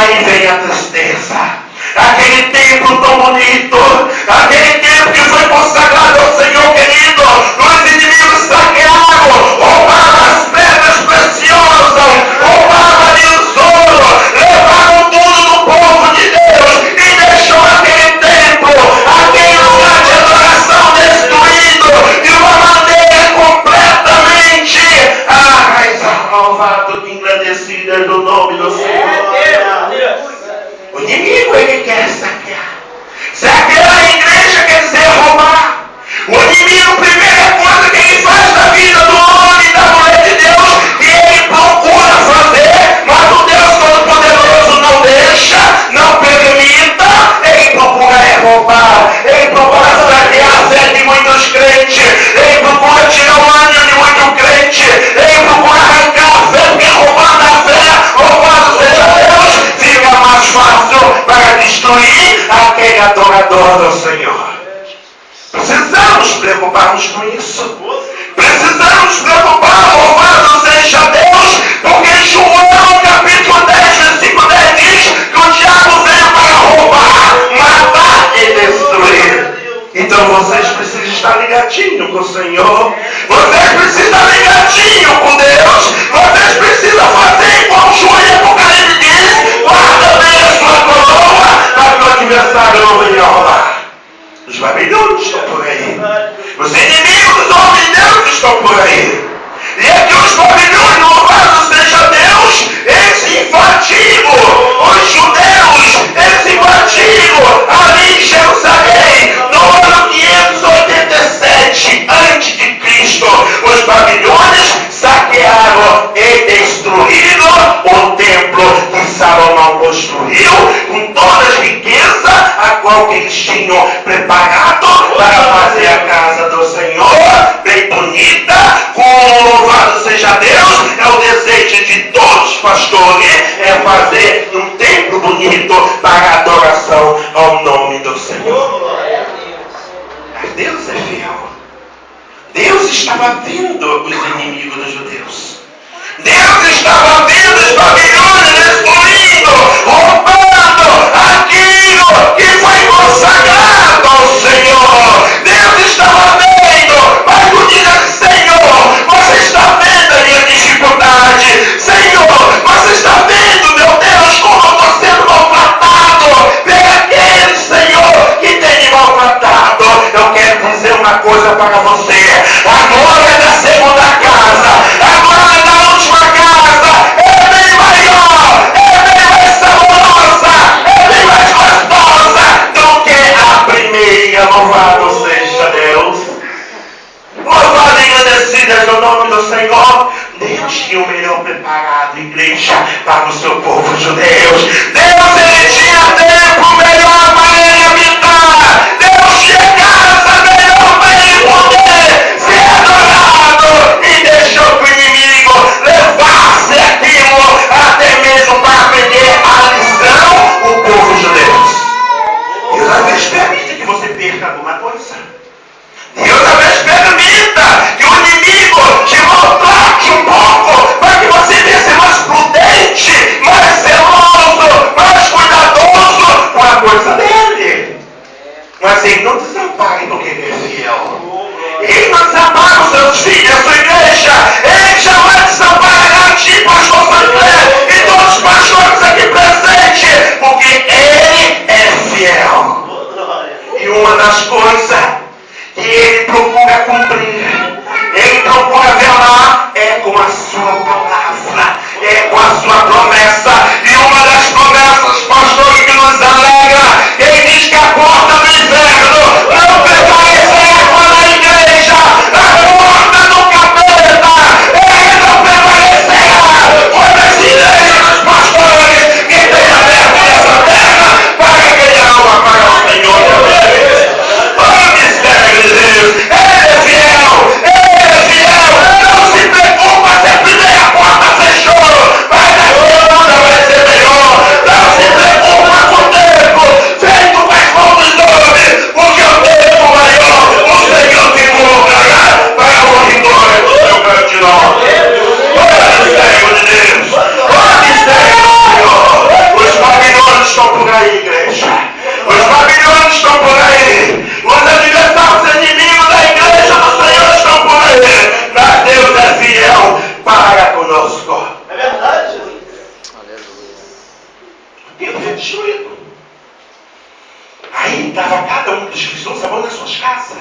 aí vem a tristeza. Aquele templo tão bonito, aquele templo que foi consagrado ao Senhor querido, os inimigos saquearam, roubaram as pedras preciosas, roubaram ali o ouro, levaram tudo do povo de Deus e deixou aquele templo, aquele lugar de adoração destruído de uma maneira completamente louvado e engrandecida do nome do Senhor. O inimigo, ele quer saquear. Saquear a igreja quer dizer roubar. O inimigo, a primeira coisa que ele faz na vida do homem e da mulher de Deus, que ele procura fazer, mas o Deus Todo-Poderoso não deixa, não permita, ele procura roubar. Ele procura saquear a fé de muitos crentes. Ele procura tirar o ânimo de muito crente. Ele procura arrancar a fé, porque roubando a fé, roubado seja Deus, fica mais fácil para destruir aquele adorador do Senhor. Precisamos preocupar-nos com isso. Precisamos preocupar, louvado seja Deus, porque João capítulo 10, versículo 10 diz que o diabo veio para roubar, matar e destruir. Então vocês precisam estar ligadinhos com o Senhor. Vocês precisam estar ligadinhos com Deus. Vocês precisam fazer igual João em Apocalipse diz: guarda bem a sua coroa, para que o adversário não venha roubar. Os babilônios estão por aí. Os inimigos dos homens de Deus estão por aí. E aqui os babilônios, louvado seja Deus, eles invadiram os judeus, eles invadiram ali em Jerusalém, no ano 587 a.C. Os babilônios saquearam e destruíram o templo que Salomão construiu, com toda a riqueza a qual que eles tinham preparado para fazer a casa do Senhor, bem bonita, com louvado seja Deus. É o desejo de todos os pastores, é fazer um templo bonito para adoração ao nome do Senhor. Mas Deus é fiel. Deus estava vendo os inimigos dos judeus. Deus estava vendo os babilônios destruindo, roubando aquilo que foi consagrado ao Senhor. Deus estava vendo, mas tu diz: Senhor, você está vendo a minha dificuldade. Senhor, você está vendo, meu Deus, como eu estou sendo maltratado por aquele Senhor que tem me maltratado. Eu quero dizer uma coisa para você: a glória da segunda casa, a glória da última casa é bem maior, é bem mais saborosa, é bem mais gostosa do que a primeira. Louvado seja Deus. Louvado e agradecido é o nome do Senhor. Deus tinha o melhor preparado, igreja, para o seu povo judeu. Deus, ele tinha tempo melhor para ele habitar. Deus tinha casa melhor para ele poder ser adorado. E deixou que o inimigo levasse aquilo até mesmo para aprender a lição o povo judeu. Deus às vezes permite que você perca alguma coisa. Deus às vezes permita que o inimigo te maltrate um pouco, para que você venha ser mais prudente, mais zeloso, mais cuidadoso destruído. Aí estava cada um dos cristãos nas suas casas.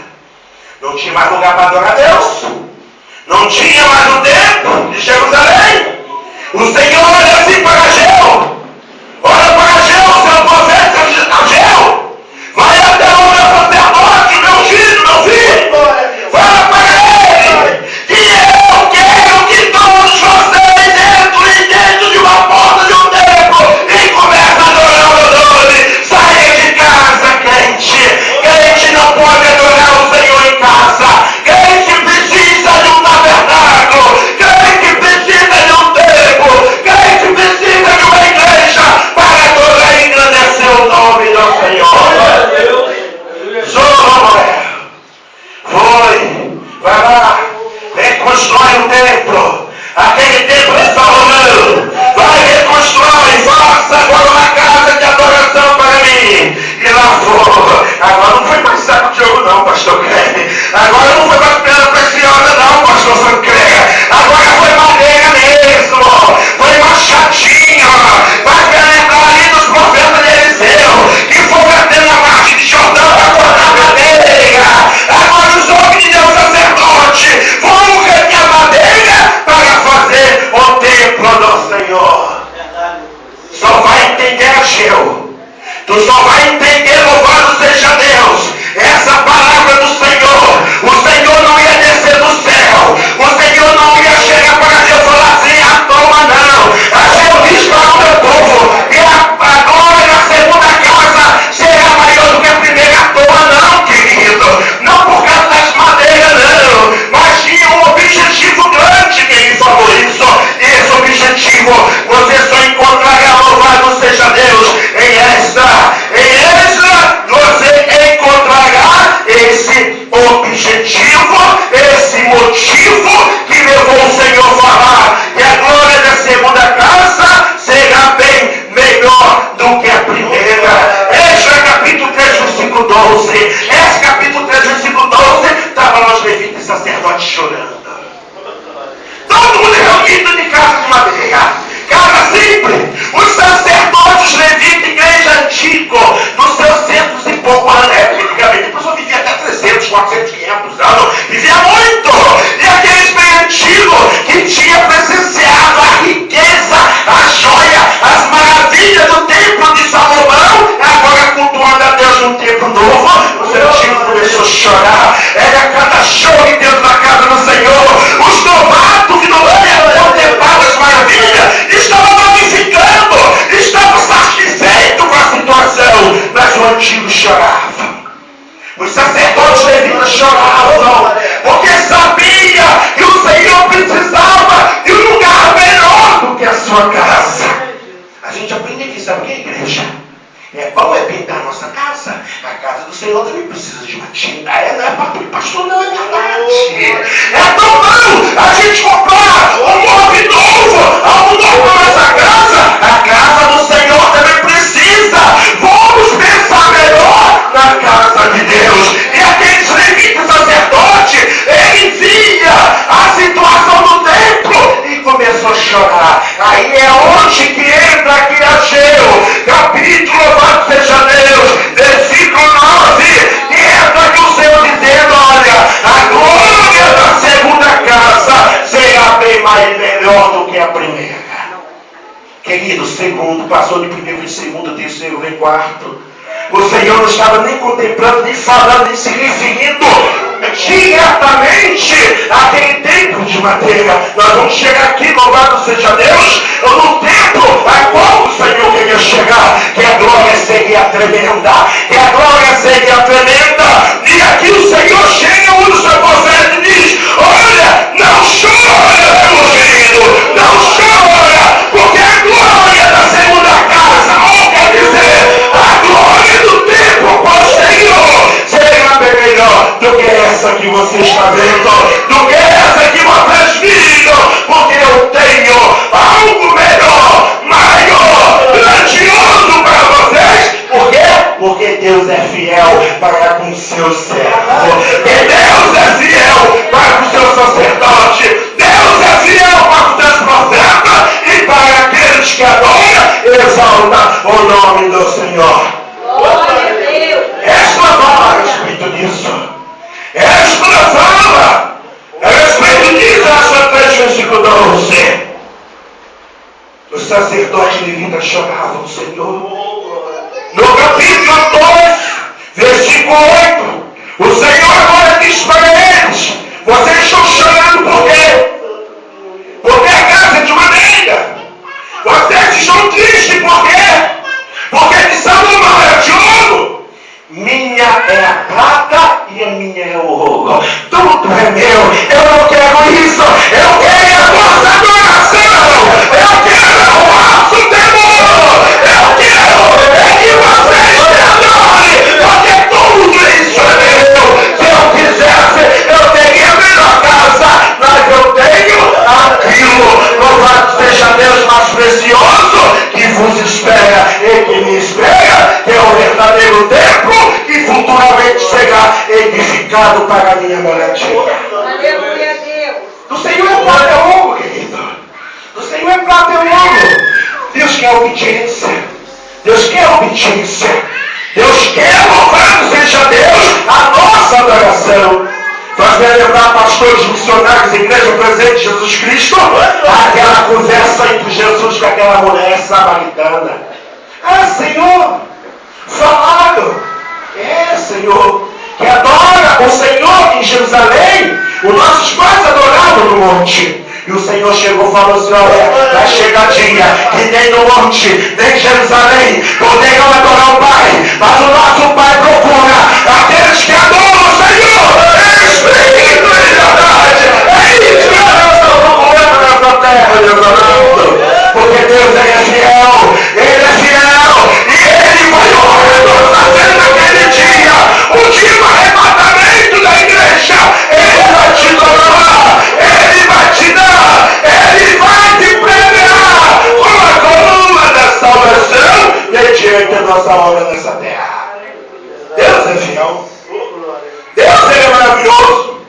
Não tinha mais lugar para adorar a Deus. Não tinha mais o templo de Jerusalém. O Senhor olha assim para Ageu. Olha para Ageu, seu profeta Ageu. Vai até o meu sacerdote, meu filho. Fala para ele que eu quero que todos vocês entrem dentro de uma porta de um templo e comecem a adorar o meu nome. Saia de casa, crente. Crente não pode adorar o Senhor em casa. Crente precisa de um tabernáculo. Crente precisa de um templo. Crente precisa de uma igreja para adorar e engrandecer o nome do Senhor. Zoromé. Foi. Vai lá. Reconstrói o templo. Aquele templo de Salomão. Vai, reconstrói. Faça agora uma casa de adoração para mim. E lá foi. Agora não foi mais saco de ouro não, pastor Creme. Agora não foi mais pedra preciosa não, pastor Sancreia. Agora foi madeira mesmo. Foi machadinho. Vai lembrar ali dos profetas de Eliseu, que foi batendo na margem de Jordão para cortar madeira. Agora os homens de Deus sacerdote vão reunir a madeira para fazer o templo do Senhor. Só vai entender, Ageu. Tu só vai entender, louvado seja Deus, essa palavra do Senhor. O Senhor não ia descer do céu. O Senhor não ia chegar para Deus e falar assim, à toa não. Ageu diz para o meu povo que a glória na segunda casa será maior do que a primeira. À toa não, querido. Não por causa das madeiras não. Mas tinha um objetivo grande que ele falou isso. E esse objetivo você só encontrará, louvado seja Deus, em Esdras. Você encontrará esse objetivo, esse motivo que levou o Senhor a falar que a glória da segunda casa será bem melhor do que a primeira. Esdras capítulo 3, versículo 12. Esse capítulo 3, versículo 12, estava lá os levitas e sacerdotes chorando. Todo mundo reunido de casa de madeira. Casa simples. Os sacerdotes levitas, igreja antiga, nos seus centros e pouco anos. Antigamente a pessoa vivia até 300, 400, 500 anos. Vivia muito. E aqueles bem antigos que tinha presenciado a riqueza, a joia, as maravilhas do templo de Salomão, agora cultuando a Deus num templo novo. Os antigos começaram a chorar. Era cada choro dentro da casa do Senhor. Os novatos que não iam contemplar as maravilhas estavam magnificando, estavam satisfeitos com a situação, mas o antigo chorava. Os sacerdotes levitas choravam, porque sabia que o Senhor precisava de um lugar melhor do que a sua casa. A gente aprende aqui, sabe o que é igreja? É bom, é bem da nossa casa. A casa do Senhor também precisa de uma tinta. Não é para pastor, não, é verdade. É tão bom a gente comprar um móvel novo, algo novo para nossa casa. A casa do Senhor também precisa. Vamos pensar melhor na casa de Deus. E aqueles levitas sacerdotes, ele via a situação do templo e começou a chorar. Aí é onde que entra aqui Ageu, capítulo, louvado seja Deus, versículo 9, entra aqui o Senhor dizendo, olha, a glória da segunda casa será bem mais melhor do que a primeira. Querido, segundo, passou de primeiro em segundo, terceiro, vem quarto. O Senhor não estava nem contemplando, nem falando, nem se referindo diretamente àquele templo de madeira. Nós vamos chegar aqui, louvado seja Deus, no templo a qual o Senhor queria chegar, que a glória seria tremenda, que a glória seria tremenda. E aqui o Senhor chega, um dos seus profetas e diz, olha, não chora, meu filho, não chora, porque a glória da segunda casa, ou quer dizer, a glória do templo posterior será bem melhor do que essa que você está vendo, do que essa que vocês viram, porque eu tenho algo melhor, maior, grandioso para vocês. Por quê? Porque Deus é fiel para com seu servo. E Deus é fiel para com seu sacerdote. Deus é fiel para com seus profetas e para aqueles que adoram, exalta o nome do Senhor. Glória a Deus. És louvado a respeito disso. És louvado a respeito disso. Ação 3, versículo 12. O sacerdote levita chorava o Senhor. No capítulo 2, versículo 8, o Senhor agora diz para eles: vocês estão chorando por quê? Porque a casa de madeira. Vocês estão tristes por quê? Porque de Salomão é de ouro. Minha é a prata e a minha é o ouro. Tudo é meu. Eu não quero isso. Eu quero a vossa adoração. Eu quero o vosso temor. Eu quero que vocês me adorem. Porque tudo isso é meu. Se eu quisesse, eu teria a melhor casa. Mas eu tenho aquilo. Louvado seja Deus mais precioso que vos espera e que me espera, que é o verdadeiro templo que futuramente será edificado para a minha moradia. Aleluia a Deus. Do Senhor é prata e ouro, querido. Do Senhor é prata e ouro. Deus quer obediência. Deus quer obediência. Deus quer, louvado seja Deus, a nossa adoração. Faz me lembrar pastores, missionários, igreja presente, Jesus Cristo, aquela conversa entre Jesus com aquela mulher samaritana. Ah, Senhor, falaram. É, Senhor, que adora o Senhor em Jerusalém. Os nossos pais adoravam no monte. E o Senhor chegou e falou assim: olha, vai chegar dia que nem no monte, nem em Jerusalém poderão adorar o Pai. Mas o nosso Pai procura aqueles que adoram o Senhor. Espírito e verdade. É isso que nós estamos procurando nessa terra, Deus amado. Porque Deus é fiel. Ele é fiel. E Ele vai honrar fazendo naquele dia. O dia do arrebatamento da igreja. Ele vai te honrar. Ele vai te dar. Ele vai te premiar com a coroa da salvação mediante a nossa obra nessa terra. Deus é fiel. Deus é maravilhoso.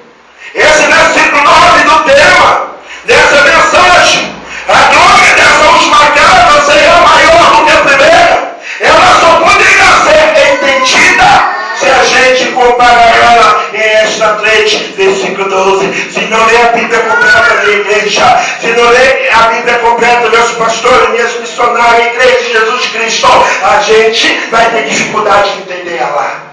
Esse versículo 9 do tema dessa mensagem, a glória dessa última casa será maior do que a primeira. Ela só poderá ser entendida se a gente comparar ela em esta 3, versículo 12. Se não ler a Bíblia completa da igreja, se não ler a Bíblia completa, meus pastores, minhas missionárias, a igreja de Jesus Cristo, a gente vai ter dificuldade de entender ela.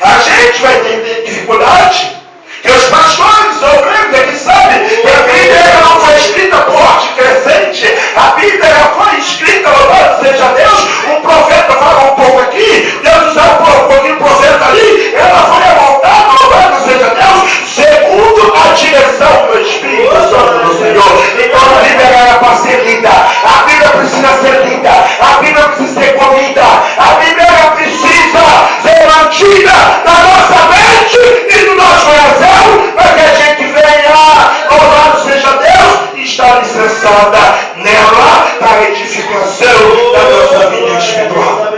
A gente vai ter dificuldade. Que os pastores sofrendo aqui sabem que a Bíblia não foi escrita por ordem crescente. A Bíblia foi escrita, louvado seja Deus. Um profeta fala um pouco aqui, Deus usa um pouquinho o profeta ali. Ela foi amontada, louvado seja Deus, segundo a direção do Espírito Santo do Senhor. Então a Bíblia era para ser lida. A Bíblia precisa ser lida. A Bíblia precisa ser comida. A Bíblia precisa ser mantida na nossa mente e no nosso coração, para que a gente venha, louvado seja Deus, e estar alicerçada nela para a edificação da nossa vida espiritual.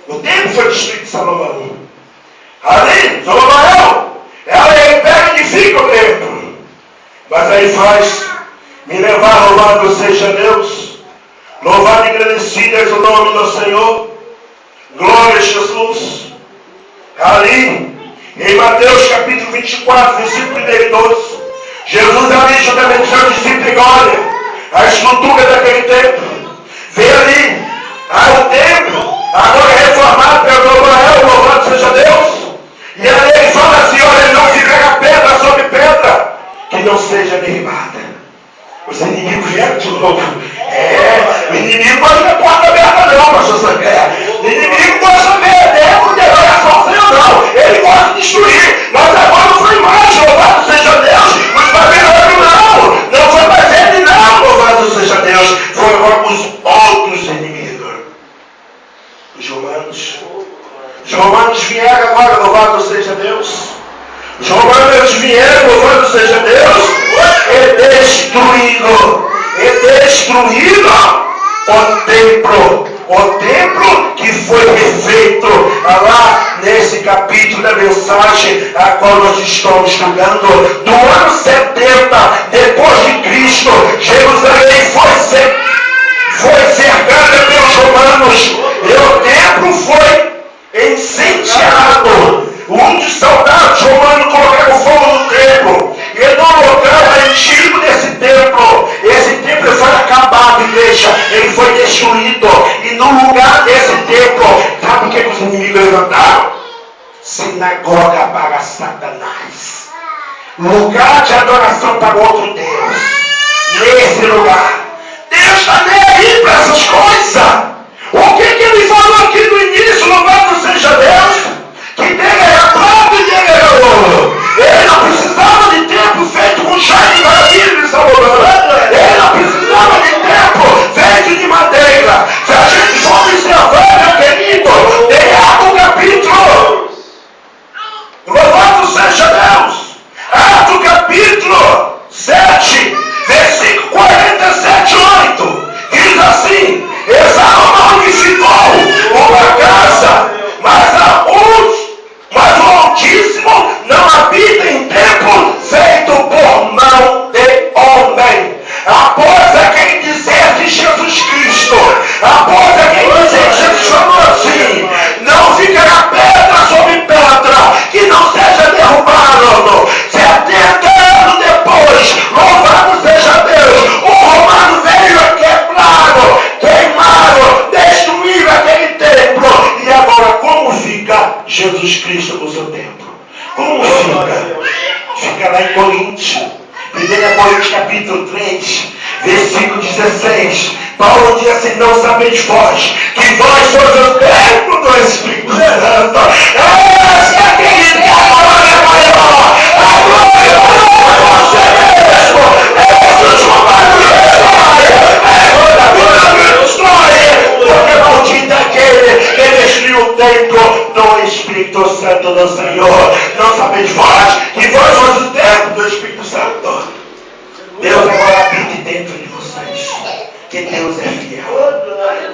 O templo foi destruído de Salomão. Ali, Salomão, ela pega e edifica o templo. Mas aí faz me levar, louvado seja Deus, louvado e agradecido é o nome do Senhor. Glória a Jesus. Ali, em Mateus capítulo 24, versículo 1 e 12, Jesus ali juntamente com seus discípulos, olha a estrutura daquele templo. Vê ali, o templo, agora reformado pelo Abraão, louvado seja Deus. E ali ele fala assim: olha, não ficará pedra sobre pedra que não seja derribada. Os inimigos vieram de novo. O inimigo pode ver porta aberta não, pastor Sangué. O inimigo gosta de ver dentro de oração, não. Ele gosta de destruir. Mas agora não foi mais, louvado seja Deus. Os babilônios não foi mais ele não, louvado seja Deus. Foram os outros inimigos. Os romanos. Os romanos vieram agora, louvado seja Deus. Os romanos vieram, louvado seja Deus, e destruíram o templo que foi refeito lá nesse capítulo da mensagem a qual nós estamos estudando. Do ano 70 depois de Cristo, Jerusalém foi cercada pelos romanos. igreja, ele foi destruído. E no lugar desse templo, sabe o que os inimigos levantaram? Sinagoga para Satanás. Lugar de adoração para outro Deus. Nesse lugar. Deus está nem aí para essas coisas. O que ele falou aqui no início? Louvado seja Deus. Que dele era prata e dele era ouro. Ele não precisava de templo feito com chá de maravilha de Salomão. Ele não precisava de templo feito de madeira. Se a gente for observar, meu querido, tem Atos capítulo. Louvado seja Deus. Atos capítulo 7, versículo 47, 8. Diz assim: Esaú edificou uma casa, mas o Altíssimo não habita em templo feito por mão de homem. Após aquele dizer de Jesus Cristo, após aquele dizer que Jesus falou assim: não ficará pedra sobre pedra que não seja derrubado. 70 anos depois, louvado seja Deus, o romano veio a queimaram, destruíram aquele templo. E agora, como fica Jesus Cristo no seu templo? Como fica? Fica lá em Coríntios. 1 Coríntios capítulo 3, versículo 16. Paulo diz assim: não sabeis vós que vós sois o templo do Espírito Santo. Esse é aquele que a glória é maior. A glória é maior para você mesmo. É transformado na história. É história. Porque maldito aquele que destruiu o templo do Espírito Santo do Senhor. Não sabeis vós que vós sois o templo do Espírito Santo. Deus agora habita dentro de vocês. Que Deus é fiel.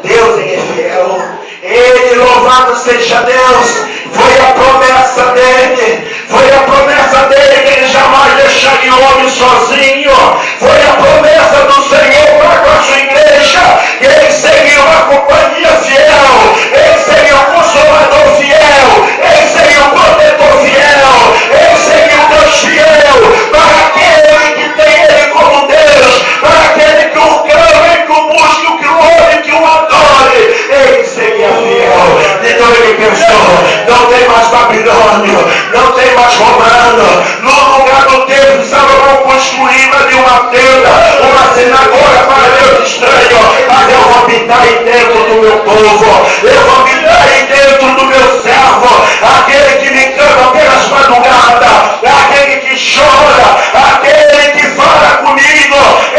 Deus é fiel. Ele, louvado seja Deus, foi a promessa dele. Foi a promessa dele que ele jamais deixaria o homem sozinho. Foi a promessa do Senhor para com a sua igreja. Que ele seria uma companhia fiel. Ele seria o consolador fiel. Ele seria o protetor fiel. Ele seria o Deus fiel para aquele que tem ele como Deus. Para aquele que o clama, que o busque, que o ore, que o adore. Ele seria fiel. Então ele pensou: não tem mais babilônio, não tem mais romano. No lugar do templo de Salomão construída de uma tenda, uma sinagoga para Deus estranho. Mas eu vou habitar aí dentro do meu povo. Eu vou habitar aí dentro do meu servo. Aquele que me canta pelas madrugadas, aquele que chora, aquele que fala comigo. É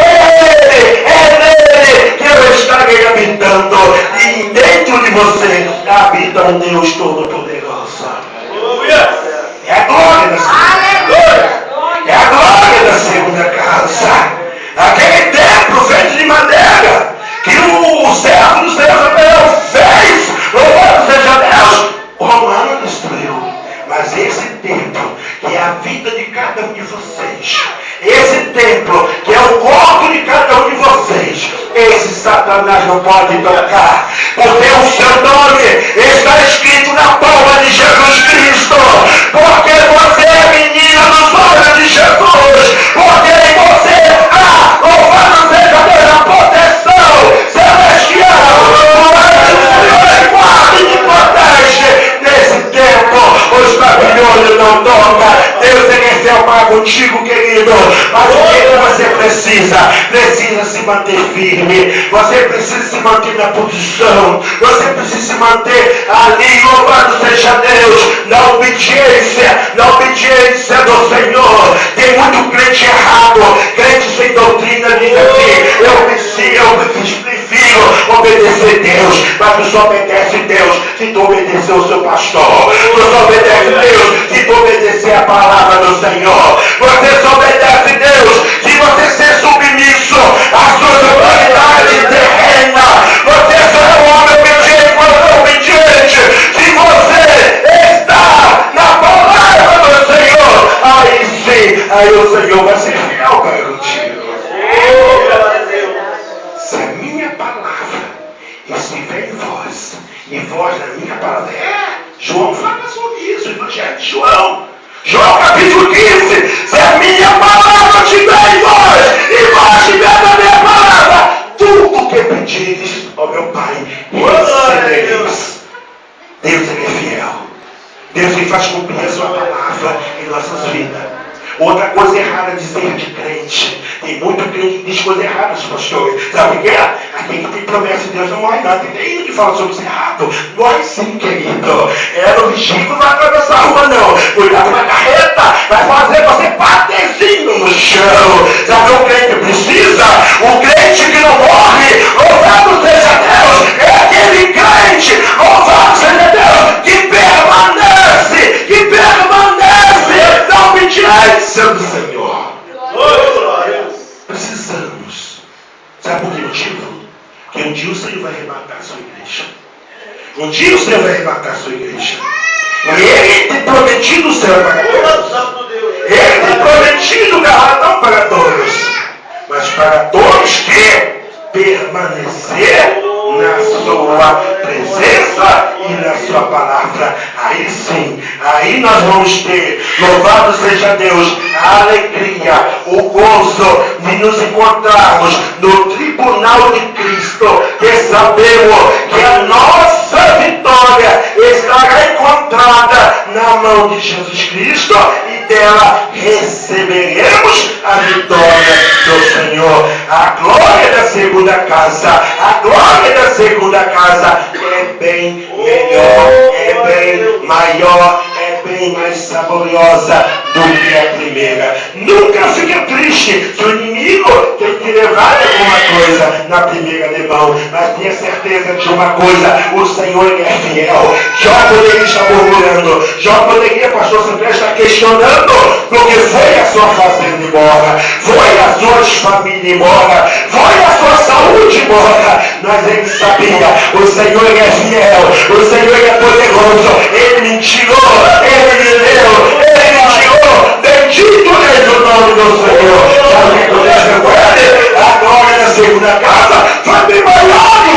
nele que eu estarei habitando. E dentro de você habita um Deus Todo-Poderoso. É a glória da segunda. É a glória da segunda casa. Aquele templo feito de madeira que o servo do Senhor fez, louvado seja Deus, o romano destruiu. Mas esse templo, que é a vida de cada um de vocês, esse templo, que é o corpo de cada um de vocês, esse Satanás não pode tocar, porque o seu nome está escrito na palma de Jesus Cristo, porque você é menina dos olhos de Jesus, porque em você há, louvado seja Deus, a proteção celestial. O anjo do Senhor te guarda e te protege. Nesse tempo, os babilônios não tocam. Deus é fiel para contigo, querido. Mas o que você precisa? Precisa se manter firme. Você precisa se manter na posição. Você precisa se manter ali, louvado seja Deus, na obediência do Senhor. Tem muito crente errado, crente sem doutrina, diz assim: eu prefiro obedecer Deus. Mas tu só obedece Deus se tu obedecer o seu pastor. Tu só obedece Deus se tu obedecer a palavra do Senhor. Você só obedece Deus se você ser submisso às suas autoridades terrenas. Você só é um homem obediente quando é obediente se você está na palavra do Senhor. Aí sim, aí o Senhor vai ser fiel para contigo. Se a minha palavra estiver em vós, e vós na minha palavra. João fala sobre isso, o Evangelho de João. João capítulo 15. Se a minha palavra estiver em vós, e vós estiver na minha palavra, tudo que pedires, ó meu Pai, recebereis. Deus ele é fiel. Deus ele faz cumprir a sua palavra em nossas vidas. Outra coisa errada é dizer de crente. Tem muito crente que diz coisas erradas, pastores. Sabe o que é? Aquele que tem promessa de Deus não morre não. Tem ainda que fala sobre isso errado. Morre sim, querido. No vigia não vai atravessar a rua não. Cuidado com a carreta. Vai fazer você baterzinho no chão. Sabe o que o crente precisa? O crente que não morre, louvado seja Deus. É aquele crente, louvado seja Deus, que permanece. Que permanece na obediência do Senhor. Precisamos. Sabe por que motivo? Porque um dia o Senhor vai arrebatar a sua igreja. Um dia o Senhor vai arrebatar a sua igreja. E Ele tem prometido o céu para todos. Ele tem prometido o galardão para todos. Mas para todos que permanecer na sua presença e na sua palavra. Aí sim, aí nós vamos ter, louvado seja Deus, a alegria, o gozo de nos encontrarmos no tribunal de Cristo, que sabemos que a nossa vitória estará encontrada na mão de Jesus Cristo e dela receberemos a vitória do Senhor. A glória da segunda casa, a glória da segunda casa é bem melhor, é bem maior, é bem mais saboriosa do que a primeira. Nunca fique triste se o inimigo tem que levar alguma coisa na primeira de mão, mas tenha certeza de uma coisa: o Senhor ele é fiel. Jó poderia estar murmurando, Jó poderia, pastor Sandré, estar questionando, porque foi a sua fazenda embora, foi as suas famílias embora, foi a sua saúde embora, mas ele sabia: o Senhor ele é fiel, o Senhor ele é poderoso, ele me tirou, ele me deu, ele me tirou. Bendito é o nome do Senhor. Sabe o que aconteceu com ele? A glória da segunda casa foi bem maior do